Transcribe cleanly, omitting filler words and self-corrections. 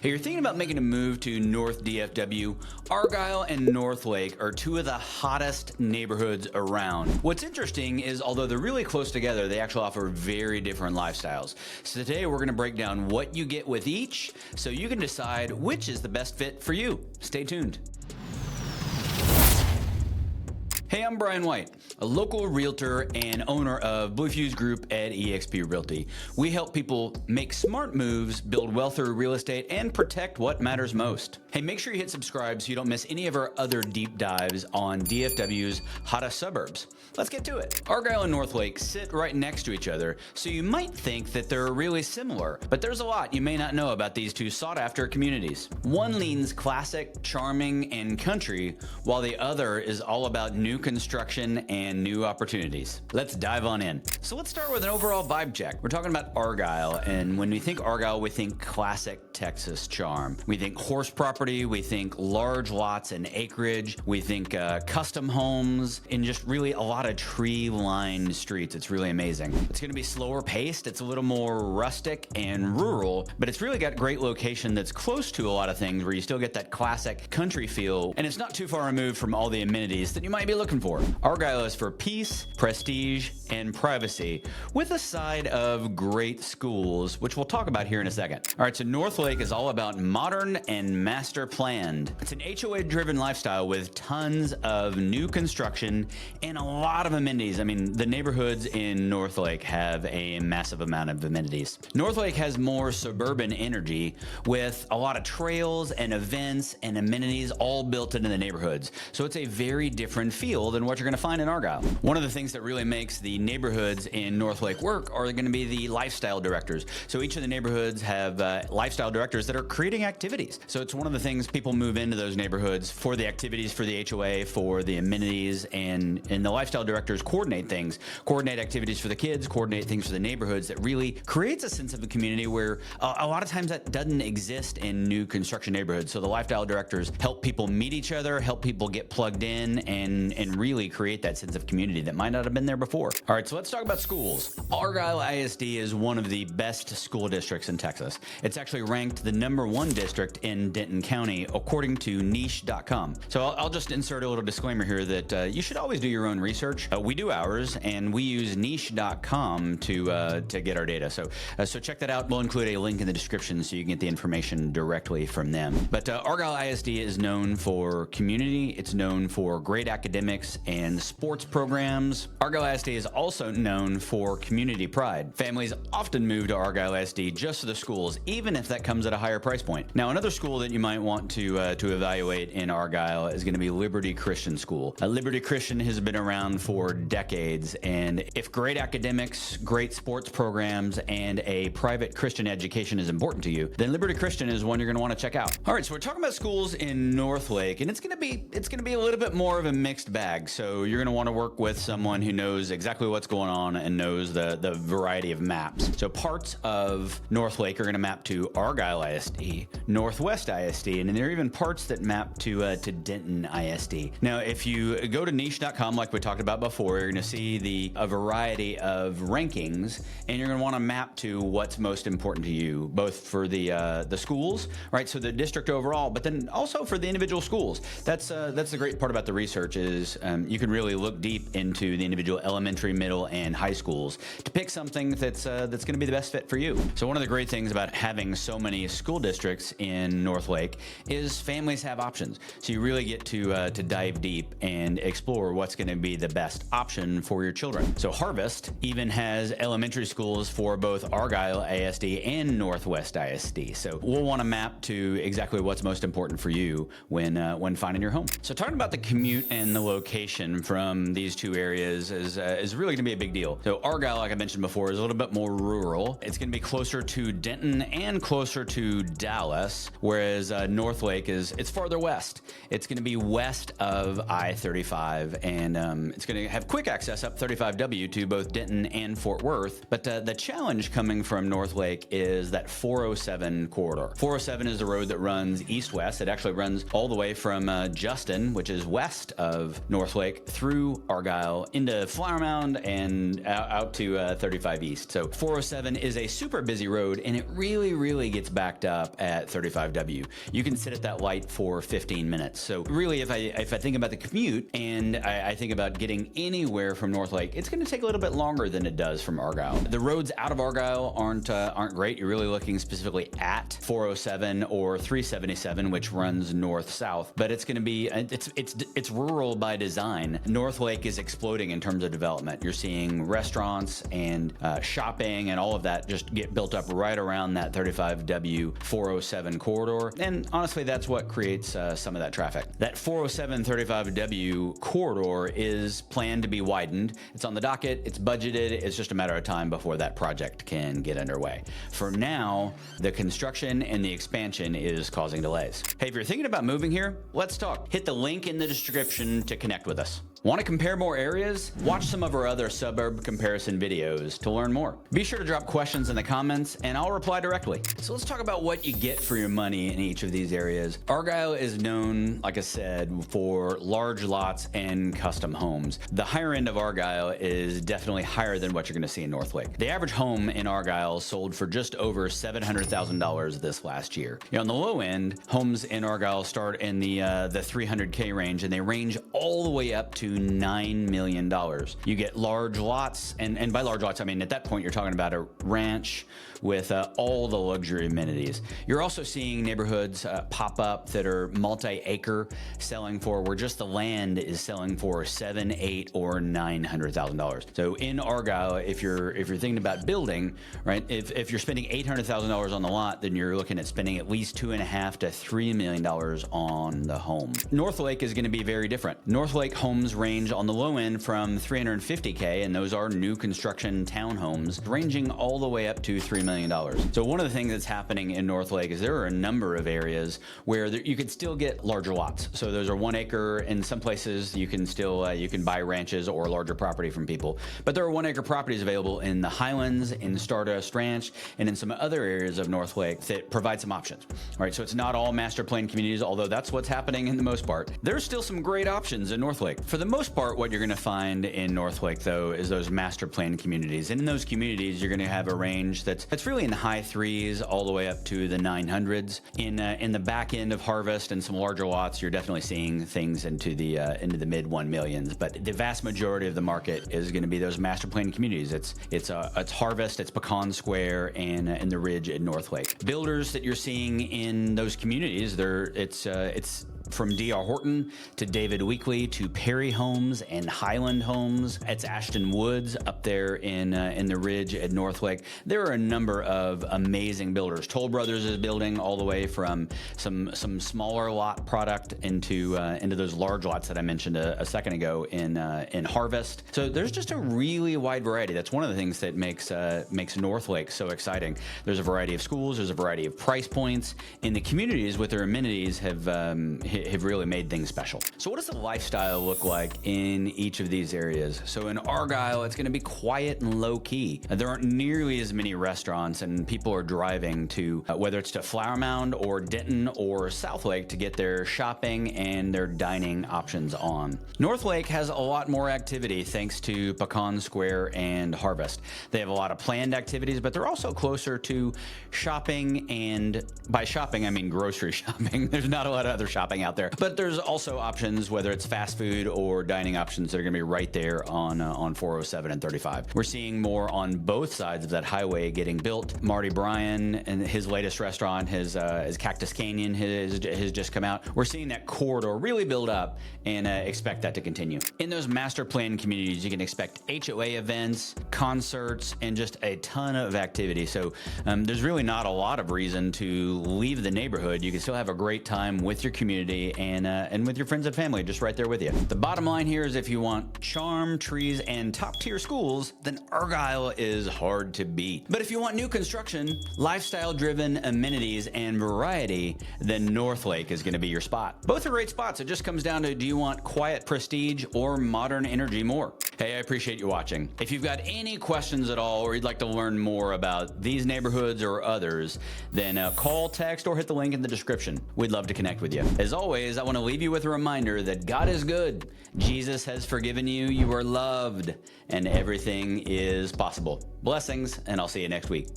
Hey, you're thinking about making a move to North DFW? Argyle and Northlake are two of the hottest neighborhoods around. What's interesting is although they're really close together, they actually offer very different lifestyles. So today we're going to break down what you get with each so you can decide which is the best fit for you. Stay tuned. Hey, I'm Brian White, a local realtor and owner of Blue Fuse Group at eXp Realty. We help people make smart moves, build wealth through real estate, and protect what matters most. Hey, make sure you hit subscribe so you don't miss any of our other deep dives on DFW's hottest suburbs. Let's get to it. Argyle and Northlake sit right next to each other, so you might think that they're really similar, but there's a lot you may not know about these two sought-after communities. One leans classic, charming, and country, while the other is all about new construction and new opportunities. Let's dive on in. So let's start with an overall vibe check. We're talking about Argyle, and when we think Argyle, we think classic Texas charm. We think horse property, we think large lots and acreage, we think custom homes, and just really a lot of tree-lined streets. It's really amazing. It's going to be slower paced, it's a little more rustic and rural, but it's really got great location that's close to a lot of things where you still get that classic country feel, and it's not too far removed from all the amenities that you might be looking for. Argyle is for peace, prestige, and privacy, with a side of great schools, which we'll talk about here in a second. All right, so Northlake is all about modern and master planned. It's an HOA-driven lifestyle with tons of new construction and a lot of amenities. I mean, the neighborhoods in Northlake have a massive amount of amenities. Northlake has more suburban energy with a lot of trails and events and amenities all built into the neighborhoods. So it's a very different feel than what you're going to find in Argyle. One of the things that really makes the neighborhoods in Northlake work are going to be the lifestyle directors. So each of the neighborhoods have lifestyle directors that are creating activities. So it's one of the things people move into those neighborhoods for the activities, for the HOA, for the amenities, and the lifestyle directors coordinate things, coordinate activities for the kids, coordinate things for the neighborhoods that really creates a sense of a community where a lot of times that doesn't exist in new construction neighborhoods. So the lifestyle directors help people meet each other, help people get plugged in, and really create that sense of community that might not have been there before. All right, so let's talk about schools. Argyle ISD is one of the best school districts in Texas. It's actually ranked the #1 district in Denton County, according to niche.com. So I'll just insert a little disclaimer here that you should always do your own research. We do ours, and we use niche.com to get our data. So check that out. We'll include a link in the description so you can get the information directly from them. But Argyle ISD is known for community. It's known for great academics and sports programs. Argyle ISD is also known for community pride. Families often move to Argyle ISD just for the schools, even if that comes at a higher price point. Now, another school that you might want to evaluate in Argyle is going to be Liberty Christian School. Liberty Christian has been around for decades, and if great academics, great sports programs, and a private Christian education is important to you, then Liberty Christian is one you're going to want to check out. All right, so we're talking about schools in Northlake, and it's going to be a little bit more of a mixed bag. So you're going to want to work with someone who knows exactly what's going on and knows the variety of maps. So parts of Northlake are going to map to Argyle ISD, Northwest ISD, and then there are even parts that map to Denton ISD. Now, if you go to niche.com, like we talked about before, you're going to see a variety of rankings, and you're going to want to map to what's most important to you, both for the schools, right? So the district overall, but then also for the individual schools. That's the great part about the research is you can really look deep into the individual elementary, middle, and high schools to pick something that's going to be the best fit for you. So one of the great things about having so many school districts in Northlake is families have options. So you really get to dive deep and explore what's going to be the best option for your children. So Harvest even has elementary schools for both Argyle ISD and Northwest ISD. So we'll want to map to exactly what's most important for you when finding your home. So talking about the commute and the location from these two areas is really going to be a big deal. So Argyle, like I mentioned before, is a little bit more rural. It's going to be closer to Denton and closer to Dallas, whereas Northlake it's farther west. It's going to be west of I-35, and it's going to have quick access up 35W to both Denton and Fort Worth. But the challenge coming from Northlake is that 407 corridor. 407 is the road that runs east-west. It actually runs all the way from Justin, which is west of Northlake through Argyle into Flower Mound and out to 35 East. So 407 is a super busy road, and it really gets backed up at 35W. You can sit at that light for 15 minutes. So really, if I think about the commute and I think about getting anywhere from Northlake, it's going to take a little bit longer than it does from Argyle. The roads out of Argyle aren't great. You're really looking specifically at 407 or 377, which runs north-south, but it's going to be it's rural by design. Northlake is exploding in terms of development. You're seeing restaurants and shopping and all of that just get built up right around that 35W 407 corridor, and honestly, that's what creates some of that traffic. That 407 35W corridor is planned to be widened. It's on the docket, it's budgeted, it's just a matter of time before that project can get underway. For now, the construction and the expansion is causing delays. Hey, if you're thinking about moving here, let's talk. Hit the link in the description to connect with us. Want to compare more areas? Watch some of our other suburb comparison videos to learn more. Be sure to drop questions in the comments and I'll reply directly. So let's talk about what you get for your money in each of these areas. Argyle is known, like I said, for large lots and custom homes. The higher end of Argyle is definitely higher than what you're going to see in Northlake. The average home in Argyle sold for just over $700,000 this last year. On the low end, homes in Argyle start in the $300K range, and they range all the way up to $9 million. You get large lots, and by large lots, I mean at that point you're talking about a ranch with all the luxury amenities. You're also seeing neighborhoods pop up that are multi-acre, selling for where just the land is selling for $700,000, $800,000, or $900,000. So in Argyle, if you're thinking about building, right, if you're spending $800,000 on the lot, then you're looking at spending at least $2.5 to $3 million on the home. Northlake is going to be very different. Northlake homes range on the low end from $350K, and those are new construction townhomes, ranging all the way up to $3 million. So one of the things that's happening in Northlake is there are a number of areas where you could still get larger lots. So those are 1 acre. In some places, you can still you can buy ranches or larger property from people. But there are 1 acre properties available in the Highlands, in Stardust Ranch, and in some other areas of Northlake that provide some options. All right, so it's not all master plan communities, although that's what's happening in the most part. There's still some great options in Northlake. For the most part, what you're going to find in Northlake, though, is those master plan communities. And in those communities, you're going to have a range that's really in the high threes all the way up to the 900s. In the back end of Harvest and some larger lots, you're definitely seeing things into the mid 1 millions. But the vast majority of the market is going to be those master plan communities. It's Harvest, it's Pecan Square, and in the Ridge at Northlake. Builders that you're seeing in those communities, it's from D.R. Horton to David Weekley to Perry Homes and Highland Homes. It's Ashton Woods up there in the Ridge at Northlake. There are a number of amazing builders. Toll Brothers is building all the way from some smaller lot product into those large lots that I mentioned a second ago in Harvest. So there's just a really wide variety. That's one of the things that makes Northlake so exciting. There's a variety of schools. There's a variety of price points, and the communities with their amenities have really made things special. So what does the lifestyle look like in each of these areas? So in Argyle, it's going to be quiet and low key. There aren't nearly as many restaurants, and people are driving to whether it's to Flower Mound or Denton or Southlake to get their shopping and their dining options on. Northlake has a lot more activity thanks to Pecan Square and Harvest. They have a lot of planned activities, but they're also closer to shopping, and by shopping I mean grocery shopping. There's not a lot of other shopping out there, but there's also options, whether it's fast food or dining options, that are going to be right there on 407 and 35. We're seeing more on both sides of that highway getting built. Marty Bryan and his latest restaurant, his Cactus Canyon, has just come out. We're seeing that corridor really build up, and expect that to continue. In those master plan communities, you can expect HOA events, concerts, and just a ton of activity. So there's really not a lot of reason to leave the neighborhood. You can still have a great time with your community and with your friends and family just right there with you. The bottom line here is if you want charm, trees, and top-tier schools, then Argyle is hard to beat. But if you want new construction, lifestyle-driven amenities, and variety, then Northlake is going to be your spot. Both are great spots. It just comes down to, do you want quiet prestige or modern energy more? Hey, I appreciate you watching. If you've got any questions at all, or you'd like to learn more about these neighborhoods or others, then call, text, or hit the link in the description. We'd love to connect with you. As always, I want to leave you with a reminder that God is good. Jesus has forgiven you. You are loved, and everything is possible. Blessings, and I'll see you next week.